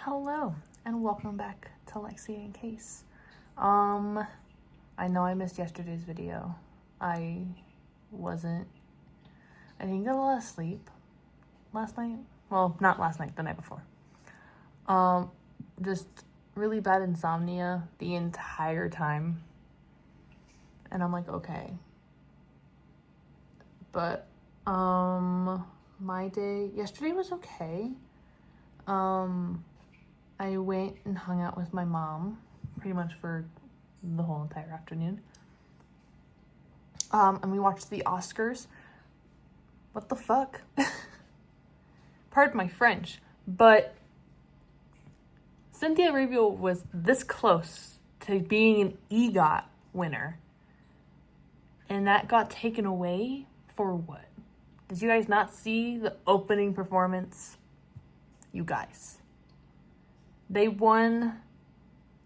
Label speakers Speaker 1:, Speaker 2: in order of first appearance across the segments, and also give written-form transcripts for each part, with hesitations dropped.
Speaker 1: Hello and welcome back to Lexi and Case. I know I missed yesterday's video. I didn't get a lot of sleep last night. Well, not last night, the night before. Just really bad insomnia the entire time. And I'm like, okay. But, my day yesterday was okay. I went and hung out with my mom pretty much for the whole entire afternoon. And we watched the Oscars. What the fuck? Pardon my French, but Cynthia Erivo was this close to being an EGOT winner. And that got taken away for what? Did you guys not see the opening performance? You guys. They won,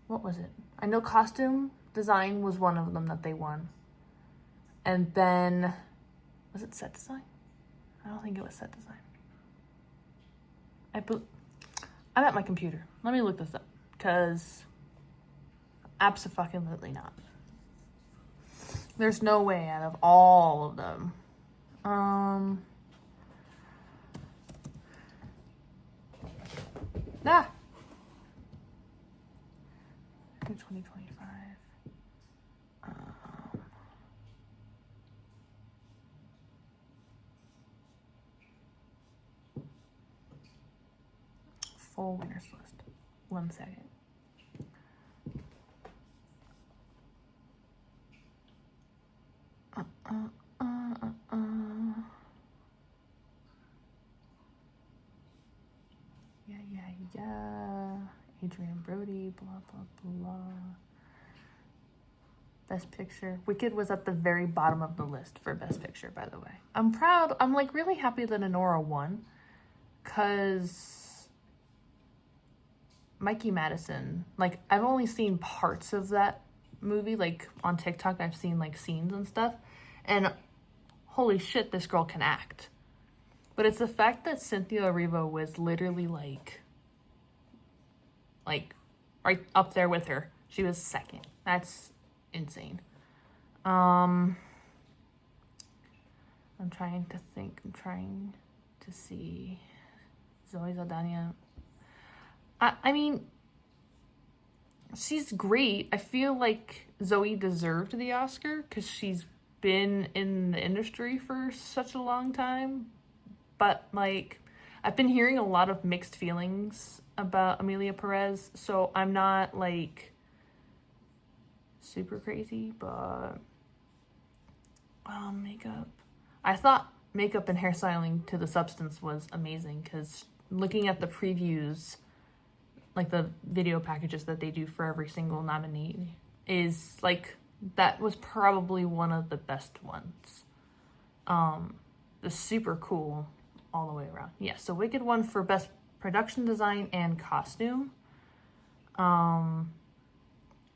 Speaker 1: what was it? I know costume design was one of them that they won. And then, was it set design? I don't think it was set design. I'm at my computer. Let me look this up, because abso-fucking-lutely not. There's no way out of all of them. Ah! 2025. Full winners list. 1 second. Yeah. Adrian Brody, blah, blah, blah. Best Picture. Wicked was at the very bottom of the list for Best Picture, by the way. I'm proud. I'm, really happy that Honora won. Because Mikey Madison, I've only seen parts of that movie. On TikTok, I've seen, scenes and stuff. And holy shit, this girl can act. But it's the fact that Cynthia Erivo was literally, right up there with her. She was second. That's insane. I'm trying to think. I'm trying to see. Zoe Saldana. I mean, she's great. I feel like Zoe deserved the Oscar because she's been in the industry for such a long time. But, I've been hearing a lot of mixed feelings about Emilia Perez, so I'm not, super crazy, but makeup. I thought makeup and hairstyling to the substance was amazing, because looking at the previews, the video packages that they do for every single nominee is, that was probably one of the best ones. The super cool all the way around. Yeah, so Wicked won for Best Production Design and Costume,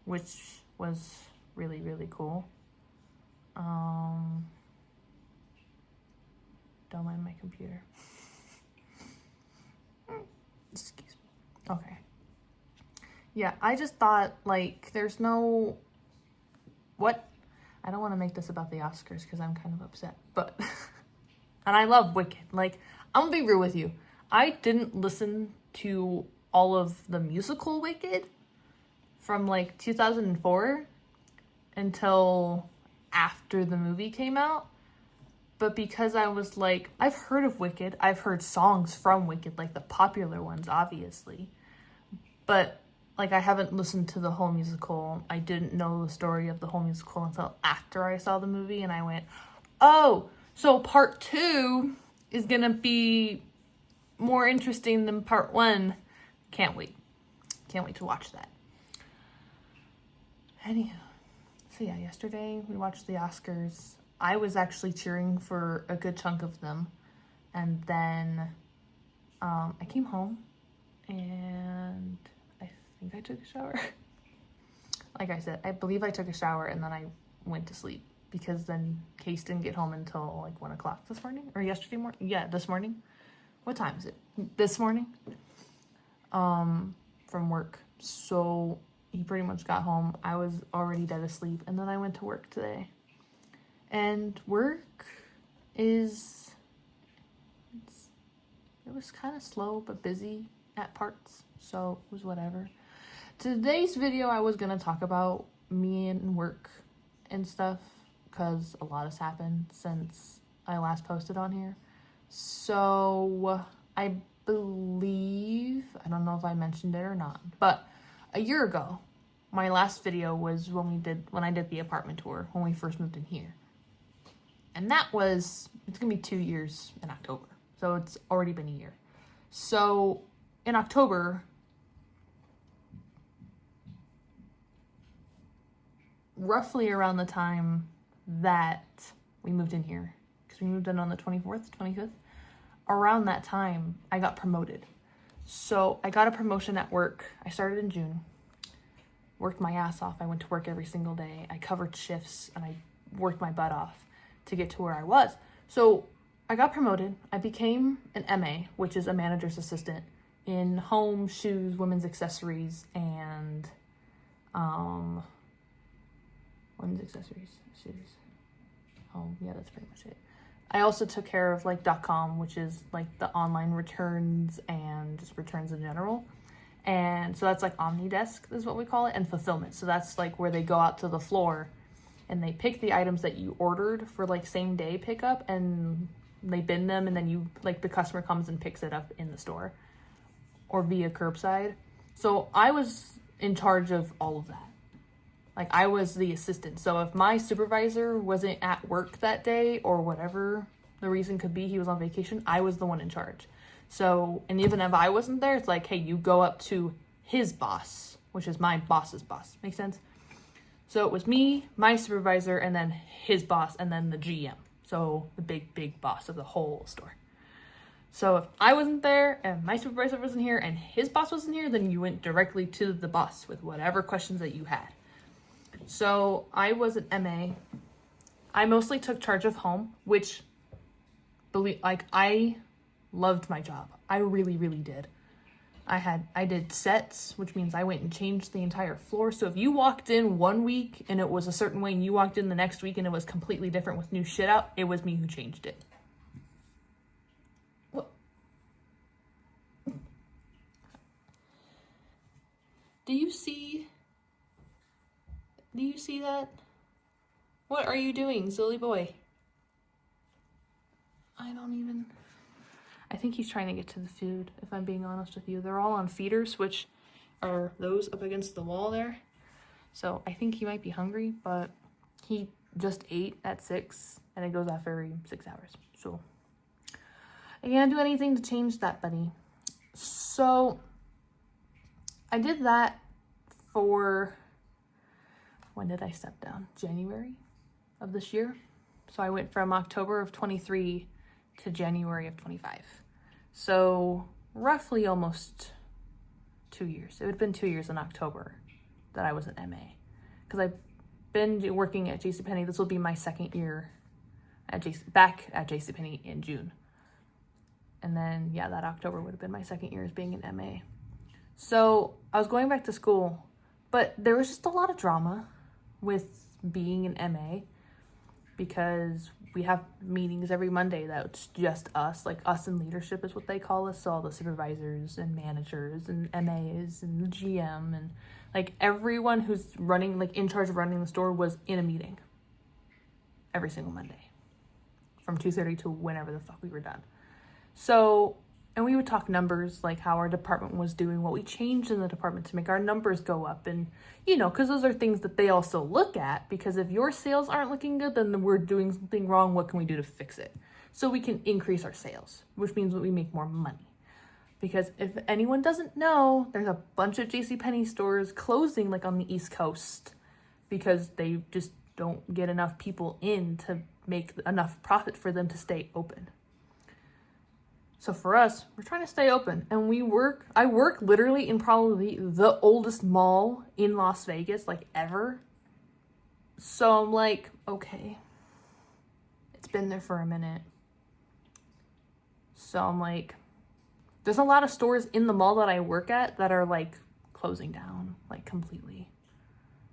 Speaker 1: which was really, really cool. Don't mind my computer. Excuse me. Okay. Yeah, I just thought, there's no... What? I don't want to make this about the Oscars because I'm kind of upset, but... And I love Wicked. I'm gonna be real with you. I didn't listen to all of the musical Wicked from 2004 until after the movie came out. But because I was I've heard of Wicked. I've heard songs from Wicked, the popular ones, obviously. But I haven't listened to the whole musical. I didn't know the story of the whole musical until after I saw the movie, and I went, oh, so part 2 is going to be more interesting than part 1. Can't wait. Can't wait to watch that. Anyhow, so yeah, yesterday we watched the Oscars. I was actually cheering for a good chunk of them. And then I came home and I think I took a shower. Like I said, I believe I took a shower and then I went to sleep. Because then Case didn't get home until 1 o'clock this morning, or yesterday morning. Yeah, this morning. What time is it? This morning. from work. So he pretty much got home. I was already dead asleep, and then I went to work today. And work is, it was kind of slow but busy at parts, so it was whatever. Today's video I was gonna talk about me and work and stuff, because a lot has happened since I last posted on here. So I believe, I don't know if I mentioned it or not, but a year ago, my last video was when I did the apartment tour, when we first moved in here. And that was, it's gonna be 2 years in October. So it's already been a year. So in October, roughly around the time that we moved in here, because we moved in on the 24th, 25th, around that time, I got promoted. So I got a promotion at work. I started in June, worked my ass off. I went to work every single day. I covered shifts and I worked my butt off to get to where I was. So I got promoted. I became an MA, which is a manager's assistant in home, shoes, women's accessories, and women's accessories, shoes, home. Yeah, that's pretty much it. I also took care of like .com, which is like the online returns and just returns in general. And so that's like OmniDesk is what we call it, and fulfillment. So that's like where they go out to the floor and they pick the items that you ordered for like same day pickup, and they bin them, and then you, like, the customer comes and picks it up in the store or via curbside. So I was in charge of all of that. Like, I was the assistant. So if my supervisor wasn't at work that day, or whatever the reason could be, he was on vacation, I was the one in charge. So, and even if I wasn't there, it's like, hey, you go up to his boss, which is my boss's boss. Make sense? So it was me, my supervisor, and then his boss, and then the GM. So the big boss of the whole store. So if I wasn't there, and my supervisor wasn't here, and his boss wasn't here, then you went directly to the boss with whatever questions that you had. So I was an MA. I mostly took charge of home, which, I loved my job. I really, really did. I did sets, which means I went and changed the entire floor. So if you walked in one week and it was a certain way, and you walked in the next week and it was completely different with new shit out, it was me who changed it. What? Do you see that? What are you doing, silly boy? I think he's trying to get to the food, if I'm being honest with you. They're all on feeders, which are those up against the wall there. So I think he might be hungry, but he just ate at 6, and it goes off every 6 hours. So I can't do anything to change that, buddy. So I did that for, when did I step down? January of this year. So I went from October of 23 to January of 25. So roughly almost 2 years. It would have been 2 years in October that I was an MA. Because I've been working at JCPenney. This will be my second year back at JCPenney in June. And then, yeah, that October would have been my second year as being an MA. So I was going back to school, but there was just a lot of drama with being an MA, because we have meetings every Monday that's just us, like us in leadership is what they call us. So all the supervisors and managers and MAs and the GM and like everyone who's running, like in charge of running the store, was in a meeting every single Monday from 2:30 to whenever the fuck we were done. So, and we would talk numbers, like how our department was doing, what we changed in the department to make our numbers go up. And, you know, because those are things that they also look at, because if your sales aren't looking good, then we're doing something wrong. What can we do to fix it? So we can increase our sales, which means that we make more money. Because if anyone doesn't know, there's a bunch of JCPenney stores closing, like on the East Coast, because they just don't get enough people in to make enough profit for them to stay open. So for us, we're trying to stay open, and I work literally in probably the oldest mall in Las Vegas, like ever. So I'm like, okay, it's been there for a minute. So I'm like, there's a lot of stores in the mall that I work at that are like closing down, like completely.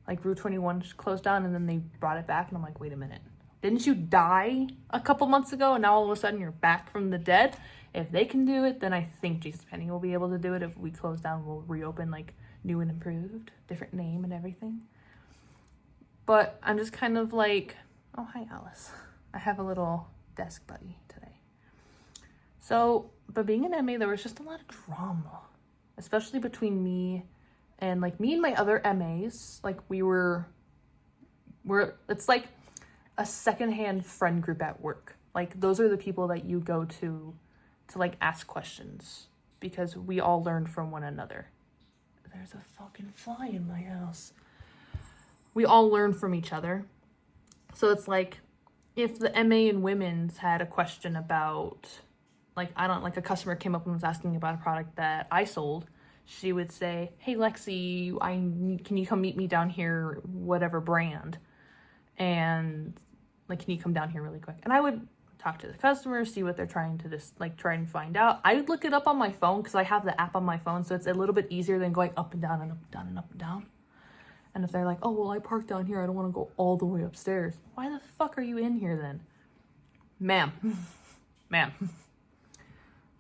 Speaker 1: Like Route 21 just closed down and then they brought it back and I'm like, wait a minute. Didn't you die a couple months ago and now all of a sudden you're back from the dead? If they can do it, then I think JCPenney will be able to do it. If we close down, we'll reopen like new and improved, different name and everything. But I'm just kind of like, oh, hi, Alice. I have a little desk buddy today. So, but being an MA, there was just a lot of drama, especially between me and my other MAs. Like we're it's like a secondhand friend group at work. Like those are the people that you go to like ask questions because we all learn from one another. There's a fucking fly in my house. We all learn from each other. So it's like if the MA in women's had a question about a customer came up and was asking about a product that I sold, she would say, hey Lexi, can you come meet me down here, whatever brand, and like, can you come down here really quick? And I would talk to the customer, see what they're trying to just try and find out. I would look it up on my phone because I have the app on my phone, so it's a little bit easier than going up and down and up and down and up and down. And if they're like, oh, well, I parked down here, I don't want to go all the way upstairs. Why the fuck are you in here then? Ma'am. Ma'am.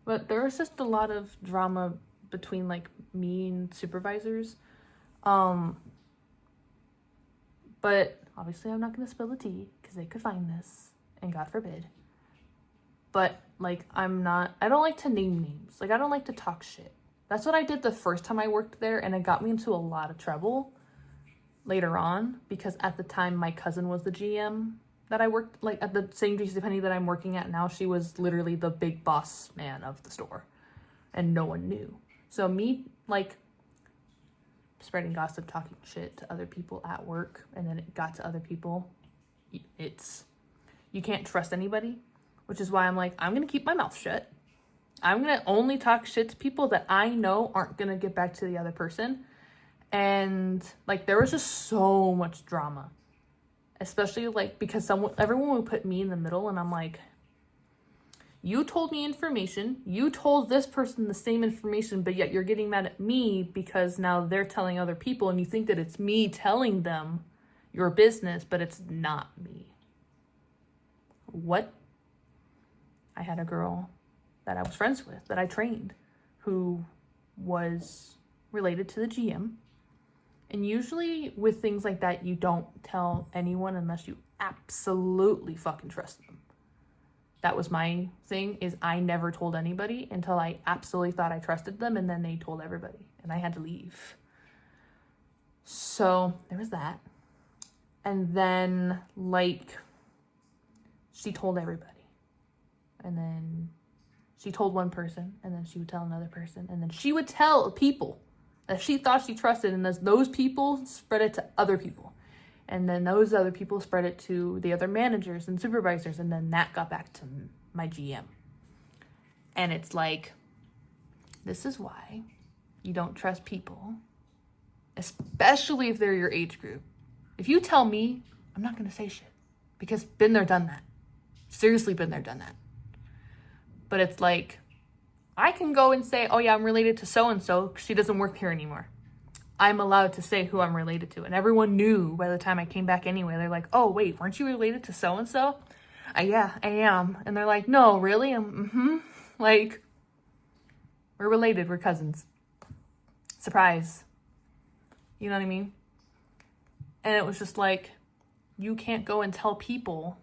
Speaker 1: But there was just a lot of drama between me and supervisors. But obviously I'm not going to spill the tea because they could find this and God forbid. But I don't like to name names. I don't like to talk shit. That's what I did the first time I worked there, and it got me into a lot of trouble later on because at the time my cousin was the GM that I worked at the same JCPenney that I'm working at now. She was literally the big boss man of the store and no one knew. So me spreading gossip, talking shit to other people at work, and then it got to other people. You can't trust anybody, which is why I'm I'm going to keep my mouth shut. I'm going to only talk shit to people that I know aren't going to get back to the other person. And there was just so much drama, especially because everyone would put me in the middle, and I'm like, you told me information, you told this person the same information, but yet you're getting mad at me because now they're telling other people and you think that it's me telling them your business, but it's not me. What? I had a girl that I was friends with, that I trained, who was related to the GM. And usually with things like that, you don't tell anyone unless you absolutely fucking trust them. That was my thing, is I never told anybody until I absolutely thought I trusted them, and then they told everybody, and I had to leave. So there was that. And then she told everybody. And then she told one person, and then she would tell another person, and then she would tell people that she thought she trusted, and those people spread it to other people. And then those other people spread it to the other managers and supervisors, and then that got back to my GM. And it's this is why you don't trust people, especially if they're your age group. If you tell me, I'm not going to say shit, because been there, done that. Seriously, been there, done that. But it's I can go and say, oh yeah, I'm related to so-and-so, she doesn't work here anymore. I'm allowed to say who I'm related to. And everyone knew by the time I came back anyway. They're like, oh, wait, weren't you related to so-and-so? Yeah, I am. And they're like, no, really? Mm-hmm. We're related. We're cousins. Surprise. You know what I mean? And it was just you can't go and tell people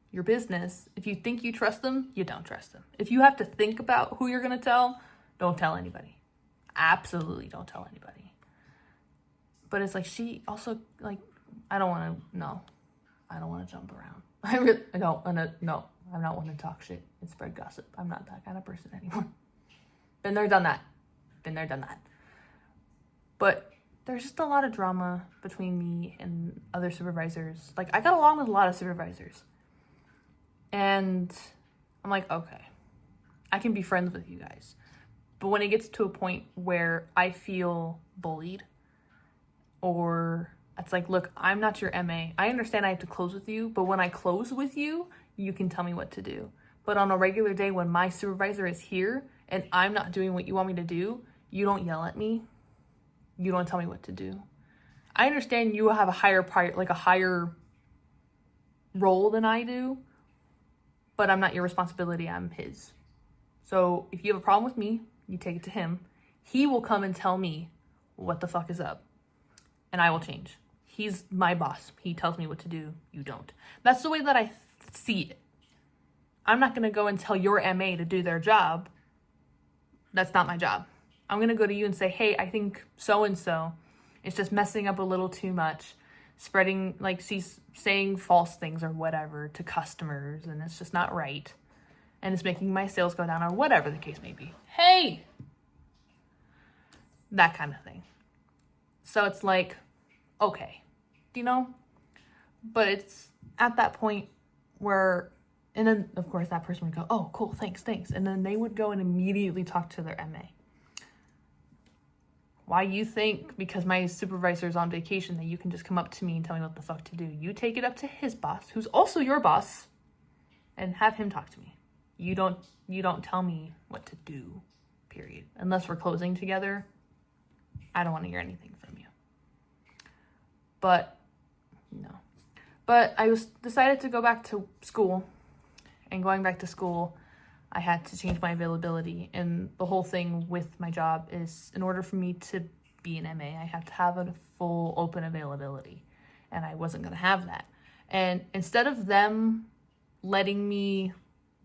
Speaker 1: your business. If you think you trust them, you don't trust them. If you have to think about who you're going to tell, don't tell anybody. Absolutely don't tell anybody. But it's she also, I don't want to jump around. I don't want to, no, I'm not one to talk shit and spread gossip. I'm not that kind of person anymore. Been there, done that. But there's just a lot of drama between me and other supervisors. I got along with a lot of supervisors. And I'm okay, I can be friends with you guys. But when it gets to a point where I feel bullied, or it's look, I'm not your MA. I understand I have to close with you, but when I close with you, you can tell me what to do. But on a regular day when my supervisor is here and I'm not doing what you want me to do, you don't yell at me. You don't tell me what to do. I understand you have a higher role than I do, but I'm not your responsibility, I'm his. So if you have a problem with me, you take it to him. He will come and tell me what the fuck is up, and I will change. He's my boss. He tells me what to do. You don't. That's the way that I see it. I'm not going to go and tell your MA to do their job. That's not my job. I'm going to go to you and say, hey, I think so-and-so is just messing up a little too much, spreading, like, she's saying false things or whatever to customers, and it's just not right. And it's making my sales go down, or whatever the case may be. Hey! That kind of thing. So it's like, okay, you know? But it's at that point where, and then, of course, that person would go, oh, cool, thanks. And then they would go and immediately talk to their MA. Why you think, because my supervisor's on vacation, that you can just come up to me and tell me what the fuck to do? You take it up to his boss, who's also your boss, and have him talk to me. You don't tell me what to do, period. Unless we're closing together, I don't want to hear anything from you. But, no. But I decided to go back to school, and going back to school, I had to change my availability. And the whole thing with my job is, in order for me to be an MA, I have to have a full open availability. And I wasn't going to have that. And instead of them letting me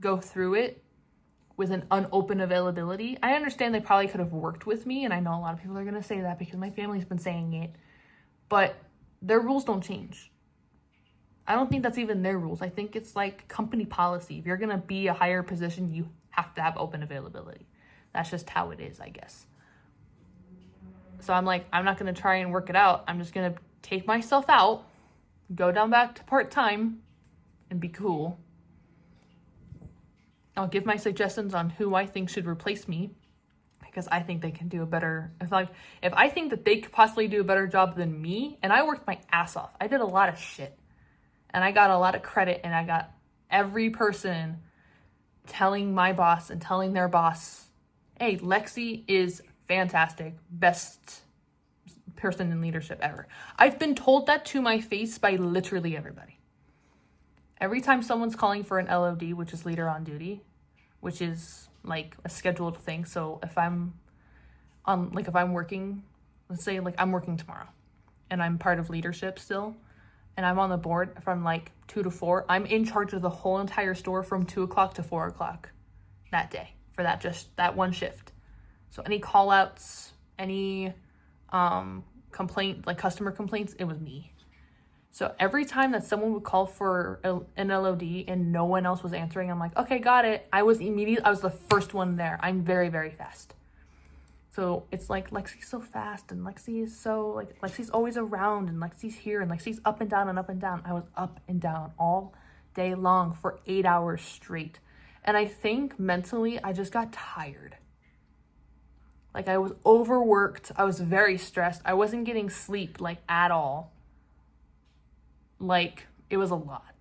Speaker 1: go through it with an unopened availability, I understand they probably could have worked with me. And I know a lot of people are going to say that because my family's been saying it. But their rules don't change. I don't think that's even their rules. I think it's like company policy. If you're going to be a higher position, you have to have open availability. That's just how it is, I guess. So I'm like, I'm not going to try and work it out. I'm just going to take myself out, go down back to part-time, and be cool. I'll give my suggestions on who I think should replace me, because I think they can do a better, if I think that they could possibly do a better job than me, and I worked my ass off. I did a lot of shit. And I got a lot of credit, and I got every person telling my boss and telling their boss, hey, Lexi is fantastic, best person in leadership ever. I've been told that to my face by literally everybody. Every time someone's calling for an LOD, which is leader on duty, which is like a scheduled thing. So if I'm working, let's say like I'm working tomorrow and I'm part of leadership still, and I'm on the board from like 2 to 4, I'm in charge of the whole entire store from 2 o'clock to 4 o'clock that day for that one shift. So any call outs, any complaint, like customer complaints, it was me. So every time that someone would call for an LOD and no one else was answering, I'm like, okay, got it. I was the first one there. I'm very, very fast. So it's like, Lexi's so fast, and Lexi's always around, and Lexi's here, and Lexi's up and down and up and down. I was up and down all day long for 8 hours straight. And I think mentally, I just got tired. Like, I was overworked. I was very stressed. I wasn't getting sleep, like, at all. Like, it was a lot.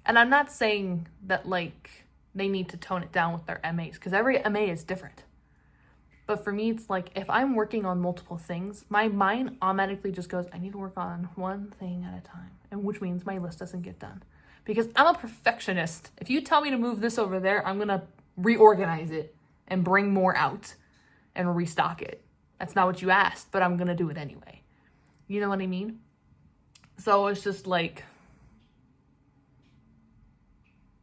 Speaker 1: And I'm not saying that, like, they need to tone it down with their MAs, because every MA is different. But for me, it's like, if I'm working on multiple things, my mind automatically just goes, I need to work on one thing at a time. And which means my list doesn't get done. Because I'm a perfectionist. If you tell me to move this over there, I'm going to reorganize it and bring more out and restock it. That's not what you asked, but I'm going to do it anyway. You know what I mean? So it's just like,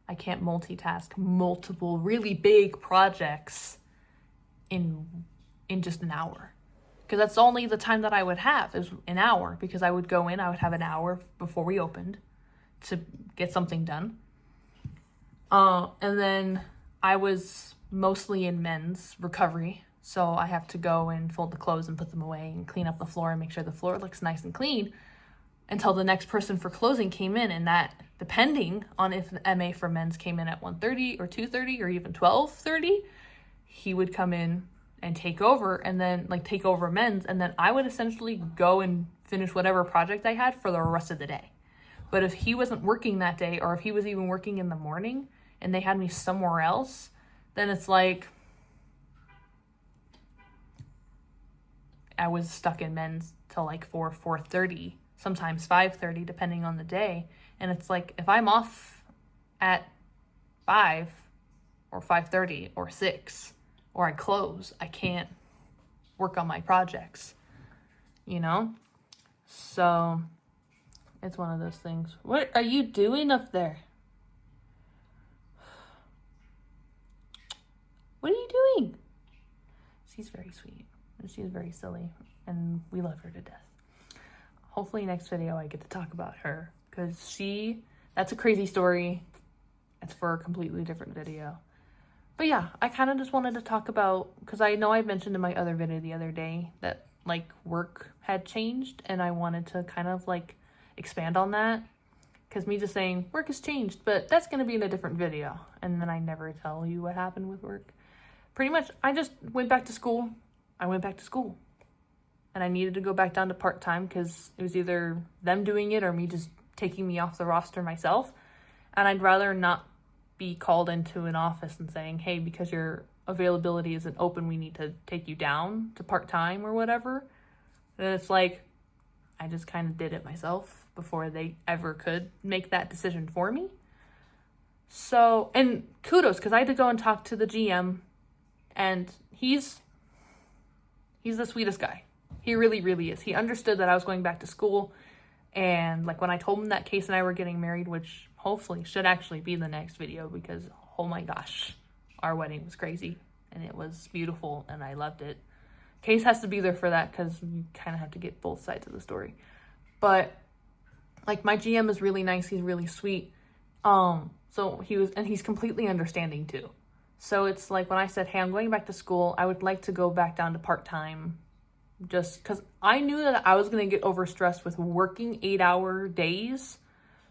Speaker 1: I can't multitask multiple really big projects in just an hour, because that's only the time that I would have, is an hour, because I would go in, I would have an hour before we opened to get something done, and then I was mostly in men's recovery, so I have to go and fold the clothes and put them away and clean up the floor and make sure the floor looks nice and clean until the next person for closing came in. And that, depending on if the MA for men's came in at 1:30 or 2:30 or even 12:30, he would come in and take over, and then take over men's, and then I would essentially go and finish whatever project I had for the rest of the day. But if he wasn't working that day, or if he was even working in the morning and they had me somewhere else, then it's like, I was stuck in men's till like 4:30, sometimes 5:30, depending on the day. And it's like, if I'm off at 5 or 5:30 or 6, or I close, I can't work on my projects, you know? So it's one of those things. What are you doing up there? What are you doing? She's very sweet and she's very silly and we love her to death. Hopefully next video I get to talk about her, because that's a crazy story. It's for a completely different video. But yeah, I kind of just wanted to talk about, because I know I mentioned in my other video the other day that like work had changed, and I wanted to kind of like expand on that, because me just saying work has changed, but that's going to be in a different video, and then I never tell you what happened with work. Pretty much, I just went back to school. And I needed to go back down to part-time because it was either them doing it or me just taking me off the roster myself. And I'd rather not be called into an office and saying, hey, because your availability isn't open, we need to take you down to part-time or whatever. And it's like, I just kind of did it myself before they ever could make that decision for me. So, and kudos, because I had to go and talk to the GM, and he's the sweetest guy. He really, really is. He understood that I was going back to school, and like when I told him that Case and I were getting married, which hopefully should actually be the next video, because oh my gosh, our wedding was crazy and it was beautiful and I loved it. Case has to be there for that because you kind of have to get both sides of the story. But like my GM is really nice. He's really sweet. So he's completely understanding too. So it's like when I said, hey, I'm going back to school, I would like to go back down to part-time, just because I knew that I was going to get overstressed with working 8-hour days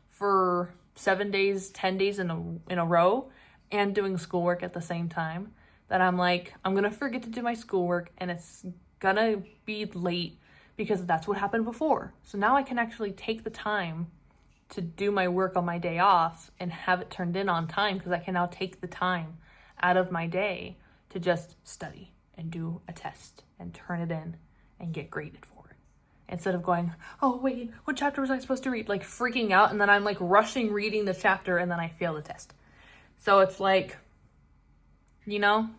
Speaker 1: for 7 days, 10 days in a row, and doing schoolwork at the same time, that I'm like, I'm going to forget to do my schoolwork and it's going to be late, because that's what happened before. So now I can actually take the time to do my work on my day off and have it turned in on time, because I can now take the time out of my day to just study and do a test and turn it in and get graded for it, instead of going, oh wait, what chapter was I supposed to read, like freaking out, and then I'm like rushing reading the chapter and then I fail the test. So it's like, you know,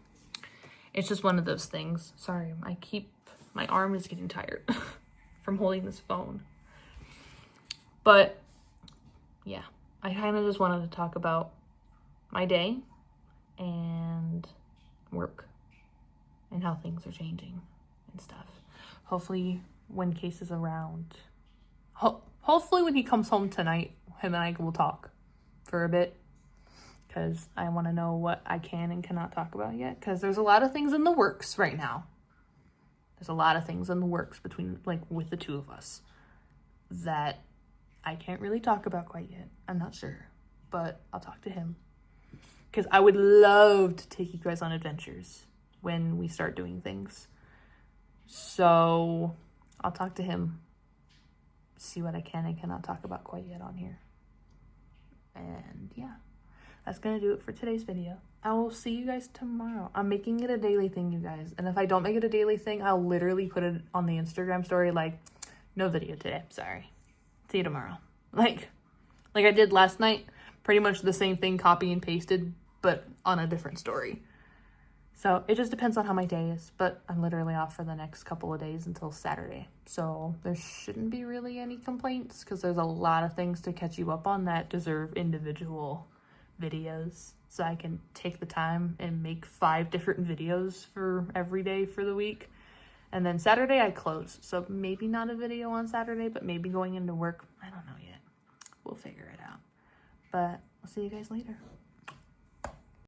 Speaker 1: it's just one of those things. Sorry, my arm is getting tired from holding this phone. But yeah, I kind of just wanted to talk about my day and work and how things are changing and stuff. Hopefully when Case is around, hopefully when he comes home tonight, him and I will talk for a bit, because I want to know what I can and cannot talk about yet, because there's a lot of things in the works right now. There's a lot of things in the works with the two of us that I can't really talk about quite yet. I'm not sure, but I'll talk to him, because I would love to take you guys on adventures when we start doing things. So I'll talk to him, see what I can and cannot talk about quite yet on here. And yeah, that's going to do it for today's video. I will see you guys tomorrow. I'm making it a daily thing, you guys. And if I don't make it a daily thing, I'll literally put it on the Instagram story like, no video today, sorry. See you tomorrow. Like I did last night, pretty much the same thing, copy and pasted, but on a different story. So it just depends on how my day is, but I'm literally off for the next couple of days until Saturday. So there shouldn't be really any complaints, because there's a lot of things to catch you up on that deserve individual videos. So I can take the time and make 5 different videos for every day for the week. And then Saturday I close. So maybe not a video on Saturday, but maybe going into work. I don't know yet. We'll figure it out. But I'll see you guys later.